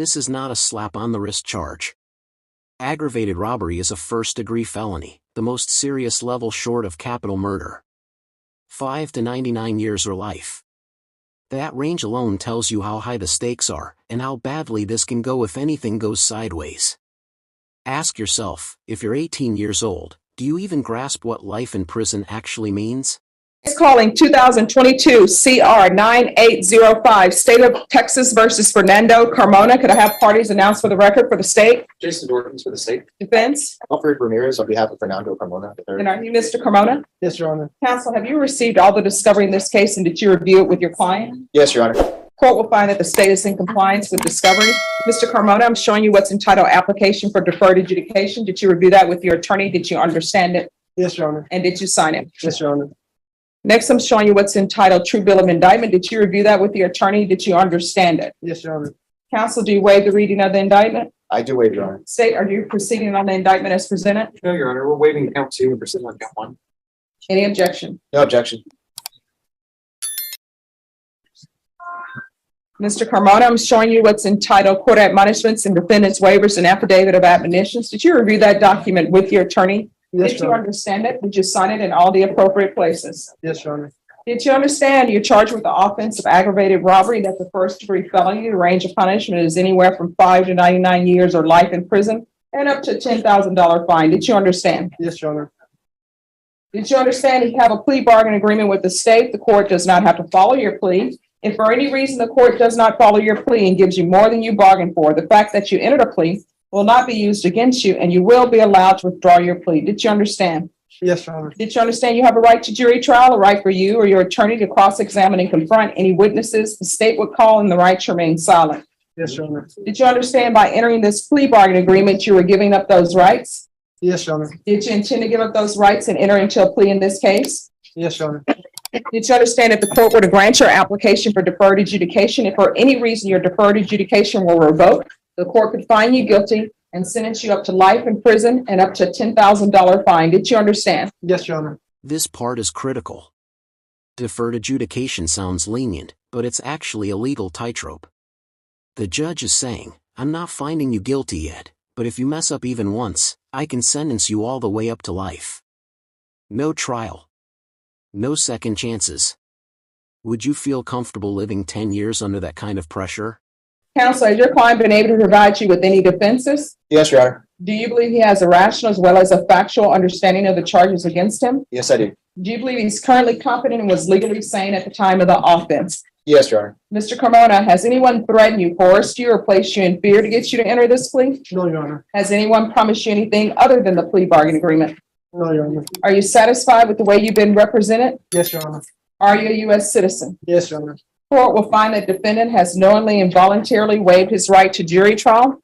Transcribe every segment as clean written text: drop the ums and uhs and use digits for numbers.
This is not a slap-on-the-wrist charge. Aggravated robbery is a first-degree felony, the most serious level short of capital murder. 5 to 99 years or life. That range alone tells you how high the stakes are, and how badly this can go if anything goes sideways. Ask yourself, if you're 18 years old, do you even grasp what life in prison actually means? It's calling 2022 CR 9805, State of Texas versus Fernando Carmona. Could I have parties announced for the record for the state? Jason Dorkins for the state. Defense? Alfred Ramirez on behalf of Fernando Carmona. And are you Mr. Carmona? Yes, Your Honor. Counsel, have you received all the discovery in this case, and did you review it with your client? Yes, Your Honor. Court will find that the state is in compliance with discovery. Mr. Carmona, I'm showing you what's entitled application for deferred adjudication. Did you review that with your attorney? Did you understand it? Yes, Your Honor. And did you sign it? Yes, Your Honor. Next, I'm showing you what's entitled true bill of indictment. Did you review that with your attorney? Did you understand it? Yes, Your Honor. Counsel, do you waive the reading of the indictment? I do waive, Your Honor. State, are you proceeding on the indictment as presented? No, Your Honor. We're waiving count 2 and proceeding on count 1. Any objection? No objection. Mr. Carmona, I'm showing you what's entitled court admonishments and defendant's waivers and affidavit of admonitions. Did you review that document with your attorney? Yes, Did you Your Honor. understand it? Did you sign it in all the appropriate places? Yes, Your Honor. Did you understand you're charged with the offense of aggravated robbery? That's a first-degree felony. The range of punishment is anywhere from 5 to 99 years or life in prison and up to a $10,000 fine. Did you understand? Yes, Your Honor. Did you understand you have a plea bargain agreement with the state? The court does not have to follow your plea. If for any reason the court does not follow your plea and gives you more than you bargained for, the fact that you entered a plea will not be used against you, and you will be allowed to withdraw your plea. Did you understand? Yes, Your Honor. Did you understand you have a right to jury trial, a right for you or your attorney to cross-examine and confront any witnesses the state would call, and the right to remain silent? Yes, Your Honor. Did you understand by entering this plea bargain agreement you were giving up those rights? Yes, Your Honor. Did you intend to give up those rights and enter into a plea in this case? Yes, Your Honor. Did you understand if the court were to grant your application for deferred adjudication, if for any reason your deferred adjudication were revoked, the court could find you guilty and sentence you up to life in prison and up to a $10,000 fine? Did you understand? Yes, Your Honor. This part is critical. Deferred adjudication sounds lenient, but it's actually a legal tightrope. The judge is saying, I'm not finding you guilty yet, but if you mess up even once, I can sentence you all the way up to life. No trial. No second chances. Would you feel comfortable living 10 years under that kind of pressure? Counsel, has your client been able to provide you with any defenses? Yes, Your Honor. Do you believe he has a rational as well as a factual understanding of the charges against him? Yes, I do. Do you believe he's currently competent and was legally sane at the time of the offense? Yes, Your Honor. Mr. Carmona, has anyone threatened you, coerced you, or placed you in fear to get you to enter this plea? No, Your Honor. Has anyone promised you anything other than the plea bargain agreement? No, Your Honor. Are you satisfied with the way you've been represented? Yes, Your Honor. Are you a U.S. citizen? Yes, Your Honor. Court will find that defendant has knowingly and voluntarily waived his right to jury trial.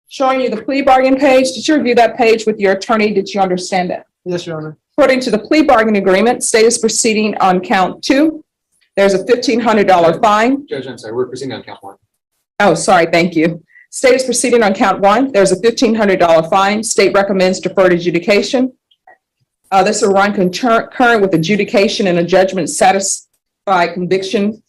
Showing you the plea bargain page. Did you review that page with your attorney? Did you understand it? Yes, Your Honor. According to the plea bargain agreement, state is proceeding on count 2. There's a $1,500 fine. Judge, I'm sorry. We're proceeding on count 1. Oh, sorry. Thank you. State is proceeding on count 1. There's a $1,500 fine. State recommends deferred adjudication. This will run concurrent with adjudication and a judgment satisfied conviction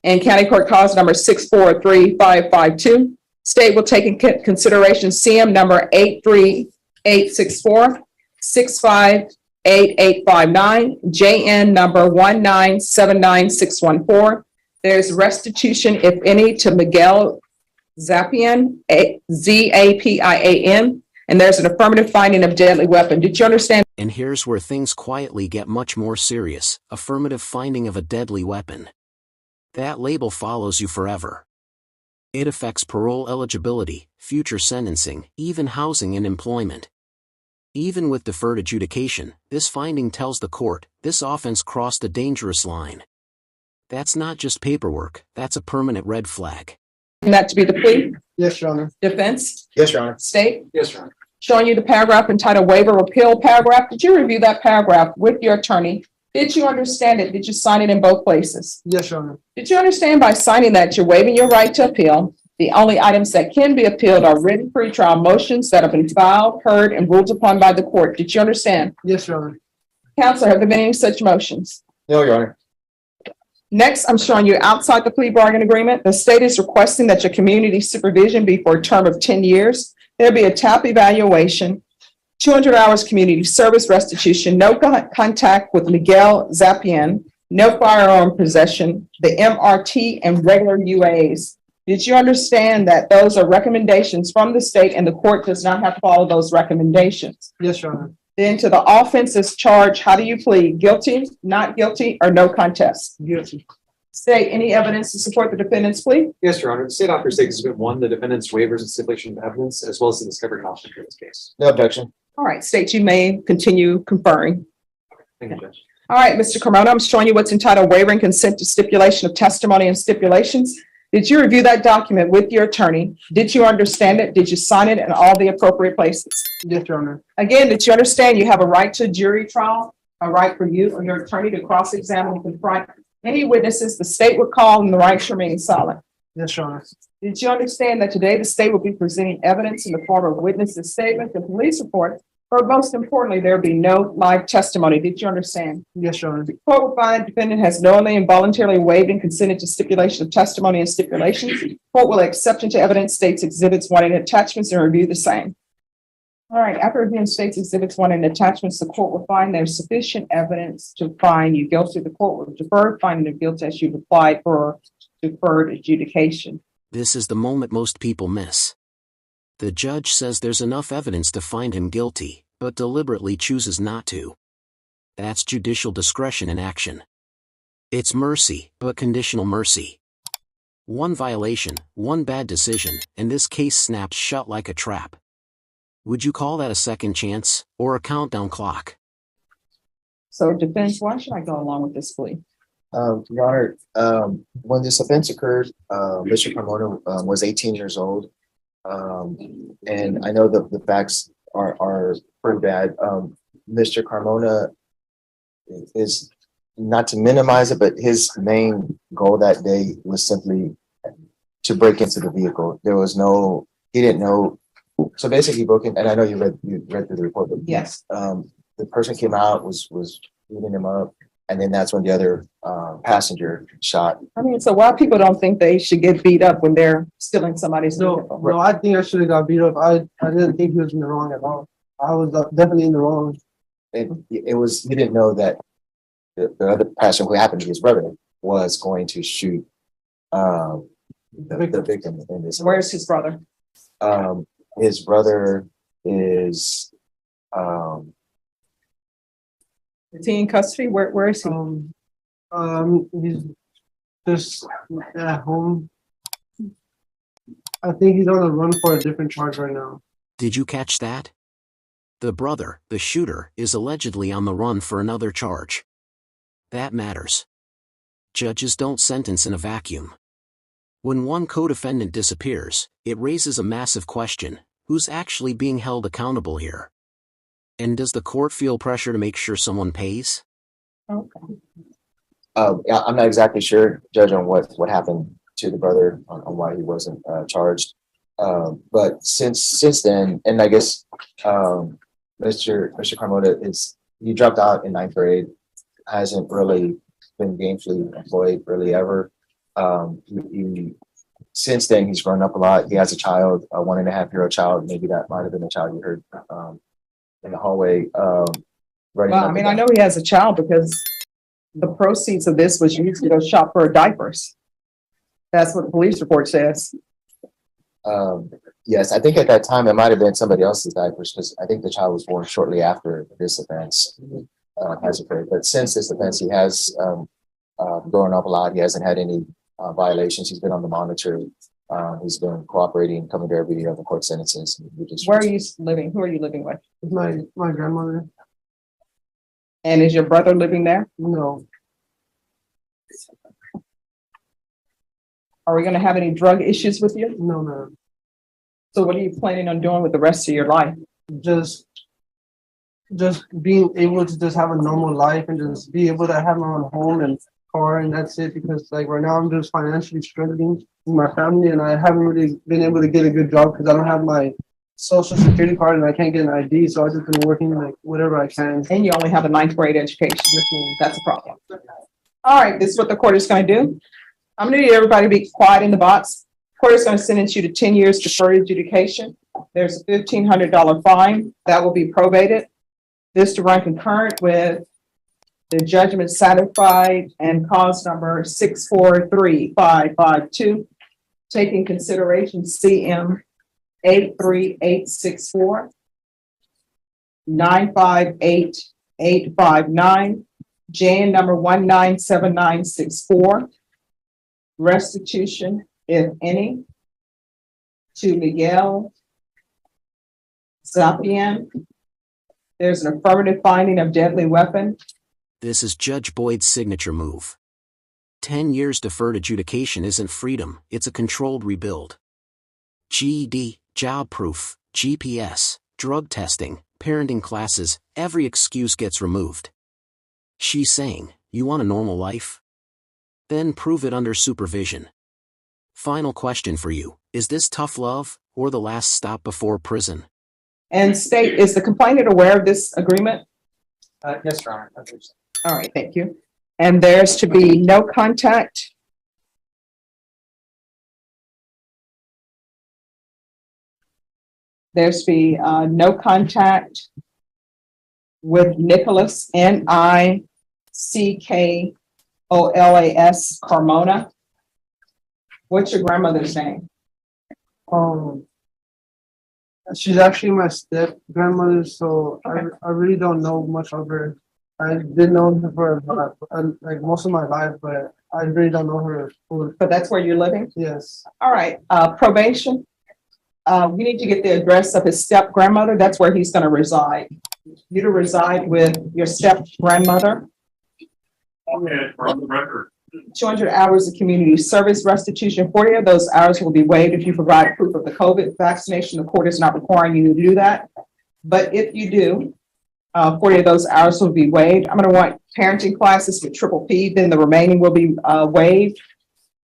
and county court cause number 6435552. State will take in consideration CM number 83864, 658859, JN number 1979614. There's restitution, if any, to Miguel Zapian, Zapian, and there's an affirmative finding of deadly weapon. Did you understand? And here's where things quietly get much more serious. Affirmative finding of a deadly weapon. That label follows you forever. It affects parole eligibility, future sentencing, even housing and employment. Even with deferred adjudication, this finding tells the court, this offense crossed a dangerous line. That's not just paperwork, that's a permanent red flag. That to be the plea? Yes, Your Honor. Defense? Yes, Your Honor. State? Yes, Your Honor. Showing you the paragraph entitled waiver repeal paragraph. Did you review that paragraph with your attorney? Did you understand it? Did you sign it in both places? Yes, Your Honor. Did you understand by signing that you're waiving your right to appeal? The only items that can be appealed are written pretrial motions that have been filed, heard, and ruled upon by the court. Did you understand? Yes, Your Honor. Counselor, have there been any such motions? No, Your Honor. Next, I'm showing you outside the plea bargain agreement. The state is requesting that your community supervision be for a term of 10 years. There'll be a TAP evaluation, 200 hours community service restitution, no contact with Miguel Zapien, no firearm possession, the MRT, and regular UAs. Did you understand that those are recommendations from the state and the court does not have to follow those recommendations? Yes, Your Honor. Then to the offenses charge, how do you plead? Guilty, not guilty, or no contest? Guilty. State, any evidence to support the defendant's plea? Yes, Your Honor. The state offers Exhibit 1, the defendant's waivers and stipulation of evidence, as well as the discovery option for this case. No objection. All right, state, you may continue conferring. Thank you, Judge. All right, Mr. Carmona, I'm showing you what's entitled waiver and consent to stipulation of testimony and stipulations. Did you review that document with your attorney? Did you understand it? Did you sign it in all the appropriate places? Yes, Your Honor. Again, did you understand you have a right to a jury trial, a right for you or your attorney to cross-examine and confront any witnesses the state would call and the right to remain silent? Yes, Your Honor. Did you understand that today the state will be presenting evidence in the form of witnesses' statements and police reports, but most importantly, there will be no live testimony? Did you understand? Yes, Your Honor. The court will find the defendant has knowingly and voluntarily waived and consented to stipulation of testimony and stipulations. Court will accept into evidence states exhibits 1 and attachments and review the same. All right, after reviewing states exhibits 1 and attachments, the court will find there's sufficient evidence to find you guilty. The court will defer finding of guilt as you've applied for deferred adjudication. This is the moment most people miss. The judge says there's enough evidence to find him guilty, but deliberately chooses not to. That's judicial discretion in action. It's mercy, but conditional mercy. One violation, one bad decision, and this case snapped shut like a trap. Would you call that a second chance, or a countdown clock? So defense, why should I go along with this plea? Your Honor, when this offense occurred, Mr. Carmona was 18 years old. And I know the facts are pretty bad. Mr. Carmona is, not to minimize it, but his main goal that day was simply to break into the vehicle. There was no, he didn't know. So basically he broke in, and I know you read through the report, but Yes. The person came out, was beating him up. And then that's when the other passenger shot. I mean, so why people don't think they should get beat up when they're stealing somebody's vehicle? No, I think I should have got beat up. I didn't think he was in the wrong at all. I was definitely in the wrong. It was, he didn't know that the other passenger, who happened to be his brother, was going to shoot the victim in this. Where's his brother? His brother is Is he in custody? Where is he? He's just at home. I think he's on the run for a different charge right now. Did you catch that? The brother, the shooter, is allegedly on the run for another charge. That matters. Judges don't sentence in a vacuum. When one co-defendant disappears, it raises a massive question: who's actually being held accountable here? And does the court feel pressure to make sure someone pays? Okay. I'm not exactly sure, Judge, on what happened to the brother, on why he wasn't charged. But since then, and I guess Mr. Carmona he dropped out in 9th grade, hasn't really been gainfully employed really ever. Since then he's grown up a lot. He has a child, a 1.5-year-old child. Maybe that might have been the child you heard in the hallway. Well, I mean, I know he has a child because the proceeds of this was used to go shop for diapers. That's what the police report says. Yes, I think at that time it might have been somebody else's diapers, because I think the child was born shortly after this offense has occurred. But since this offense, he has grown up a lot. He hasn't had any violations. He's been on the monitor. He's been cooperating, coming to every of the court sentences. Where are you living? Who are you living with? It's my grandmother. And is your brother living there? No, Are we going to have any drug issues with you? no, ma'am. So what are you planning on doing with the rest of your life? Just being able to just have a normal life and just be able to have my own home and car, and that's it. Because like right now I'm just financially struggling with my family, and I haven't really been able to get a good job because I don't have my social security card and I can't get an ID. So I've just been working like whatever I can. And you only have a 9th grade education. That's a problem. All right, this is what the court is going to do. I'm going to need everybody to be quiet in the box. Court is going to sentence you to 10 years deferred adjudication. There's a $1,500 fine that will be probated. This to run concurrent with the judgment satisfied and cause number 6435552. Taking consideration CM 83864, 958859, JN number 197964. Restitution, if any, to Miguel Zapian. There's an affirmative finding of deadly weapon. This is Judge Boyd's signature move. 10 years deferred adjudication isn't freedom, it's a controlled rebuild. GED, job proof, GPS, drug testing, parenting classes, every excuse gets removed. She's saying, you want a normal life? Then prove it under supervision. Final question for you, is this tough love, or the last stop before prison? And state, is the complainant aware of this agreement? Yes, Your Honor. I believe so. All right, thank you. And there's to be no contact. There's to be no contact with Nicholas, Nickolas Carmona. What's your grandmother's name? She's actually my step grandmother, so I really don't know much of her. I did know her for like most of my life, but I really don't know her fully. But that's where you're living? Yes. All right, probation. We need to get the address of his step grandmother. That's where he's going to reside. You to reside with your step grandmother. Okay, for the record. 200 hours of community service restitution. 40 of those hours will be waived if you provide proof of the COVID vaccination. The court is not requiring you to do that. But if you do, 40 of those hours will be waived. I'm going to want parenting classes with triple P, then the remaining will be waived.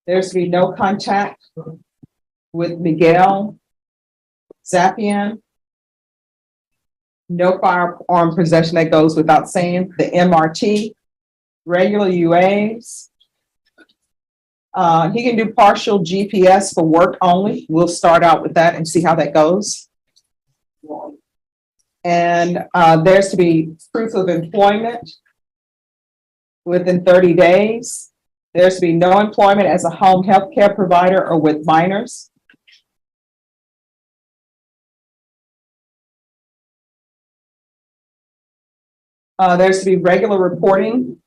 There's to be no contact with Miguel Zapian. No firearm possession, that goes without saying. The MRT, regular UAs. He can do partial GPS for work only. We'll start out with that and see how that goes. And there's to be proof of employment within 30 days. There's to be no employment as a home health care provider or with minors. There's to be regular reporting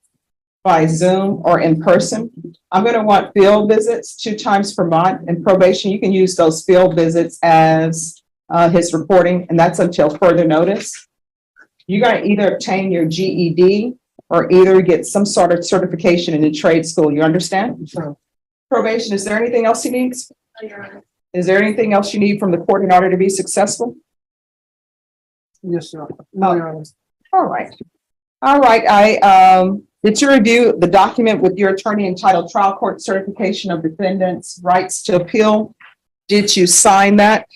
by Zoom or in person. I'm going to want field visits 2 times per month, and probation, you can use those field visits as his reporting, and that's until further notice. You're going to either obtain your GED or either get some sort of certification in the trade school. You understand? Sure. Probation, is there anything else he needs? Is there anything else you need from the court in order to be successful? Yes, sir. No, Your Honor. All right. All right. Did you review the document with your attorney entitled Trial Court Certification of Defendant's Rights to Appeal? Did you sign that?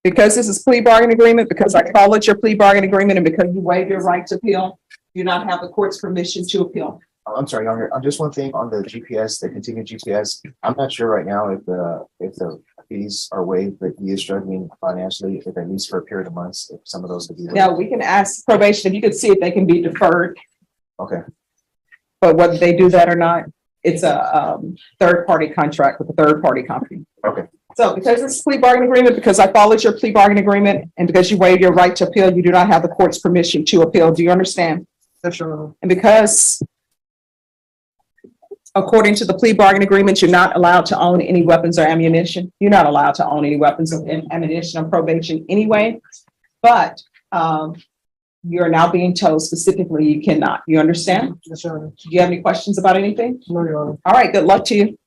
Because this is plea bargain agreement, because I call it your plea bargain agreement, and because you waive your right to appeal, you do not have the court's permission to appeal. I'm sorry, Your Honor. Just one thing on the GPS, the continued GPS. I'm not sure right now if the fees are waived, but he is struggling financially, if at least for a period of months, if some of those could be waived. Now, we can ask probation if you could see if they can be deferred, Okay, but whether they do that or not, it's a third-party contract with a third-party company. okay. So because it's a plea bargain agreement, because I followed your plea bargain agreement, and because you waived your right to appeal, you do not have the court's permission to appeal. Do you understand? Yes, Your Honor. And because according to the plea bargain agreement, you're not allowed to own any weapons or ammunition. You're not allowed to own any weapons or ammunition on probation anyway. But you're now being told specifically you cannot. You understand? Yes, Your Honor. Do you have any questions about anything? No, Your Honor. All right, good luck to you.